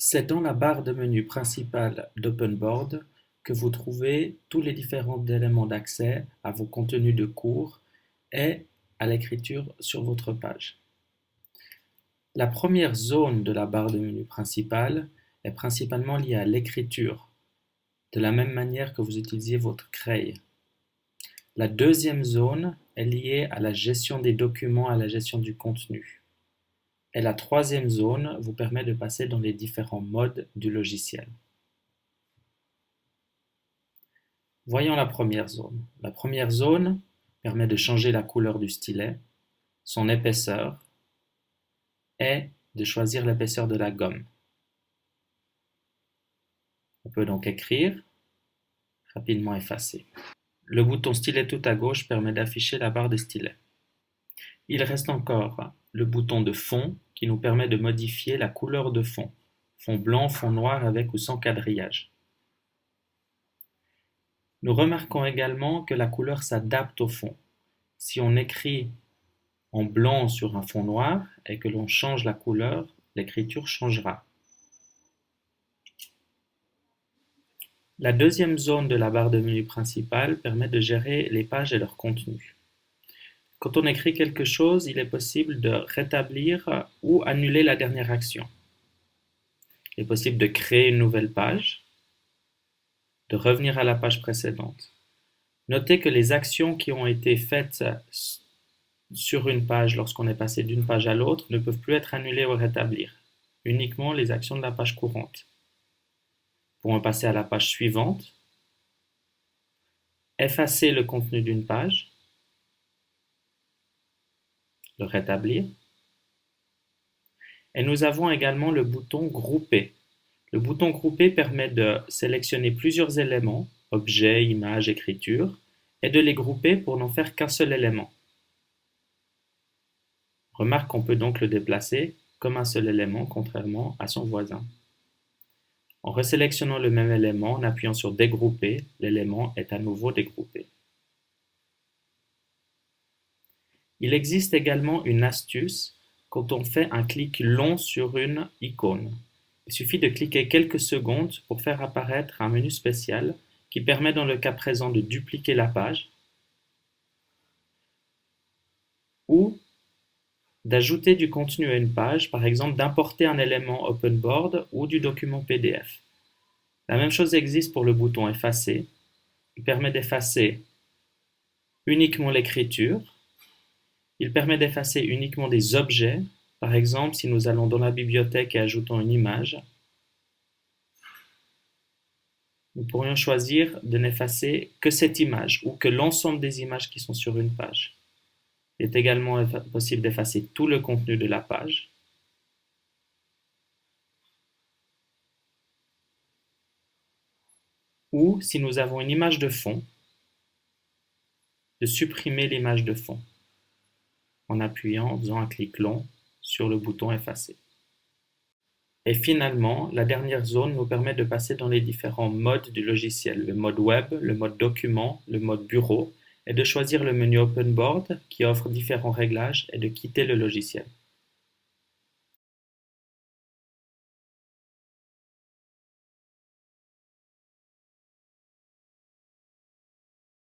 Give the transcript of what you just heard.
C'est dans la barre de menu principale d'OpenBoard que vous trouvez tous les différents éléments d'accès à vos contenus de cours et à l'écriture sur votre page. La première zone de la barre de menu principale est principalement liée à l'écriture, de la même manière que vous utilisiez votre Cray. La deuxième zone est liée à la gestion des documents, à la gestion du contenu. Et la troisième zone vous permet de passer dans les différents modes du logiciel. Voyons la première zone. La première zone permet de changer la couleur du stylet, son épaisseur et de choisir l'épaisseur de la gomme. On peut donc écrire, rapidement effacer. Le bouton stylet tout à gauche permet d'afficher la barre de stylet. Il reste encore le bouton de fond qui nous permet de modifier la couleur de fond, fond blanc, fond noir avec ou sans quadrillage. Nous remarquons également que la couleur s'adapte au fond. Si on écrit en blanc sur un fond noir et que l'on change la couleur, l'écriture changera. La deuxième zone de la barre de menu principale permet de gérer les pages et leur contenu. Quand on écrit quelque chose, il est possible de rétablir ou annuler la dernière action. Il est possible de créer une nouvelle page, de revenir à la page précédente. Notez que les actions qui ont été faites sur une page lorsqu'on est passé d'une page à l'autre ne peuvent plus être annulées ou rétablir, uniquement les actions de la page courante. Pour passer à la page suivante, effacer le contenu d'une page, le rétablir. Et nous avons également le bouton Grouper. Le bouton Grouper permet de sélectionner plusieurs éléments, objets, images, écriture, et de les grouper pour n'en faire qu'un seul élément. Remarque qu'on peut donc le déplacer comme un seul élément, contrairement à son voisin. En resélectionnant le même élément, en appuyant sur Dégrouper, l'élément est à nouveau dégroupé. Il existe également une astuce quand on fait un clic long sur une icône. Il suffit de cliquer quelques secondes pour faire apparaître un menu spécial qui permet dans le cas présent de dupliquer la page ou d'ajouter du contenu à une page, par exemple d'importer un élément OpenBoard ou du document PDF. La même chose existe pour le bouton Effacer. Il permet d'effacer uniquement l'écriture. Il permet d'effacer uniquement des objets. Par exemple, si nous allons dans la bibliothèque et ajoutons une image, nous pourrions choisir de n'effacer que cette image ou que l'ensemble des images qui sont sur une page. Il est également possible d'effacer tout le contenu de la page. Ou, si nous avons une image de fond, de supprimer l'image de fond en appuyant, en faisant un clic long sur le bouton Effacer. Et finalement, la dernière zone nous permet de passer dans les différents modes du logiciel, le mode web, le mode document, le mode bureau, et de choisir le menu OpenBoard qui offre différents réglages et de quitter le logiciel.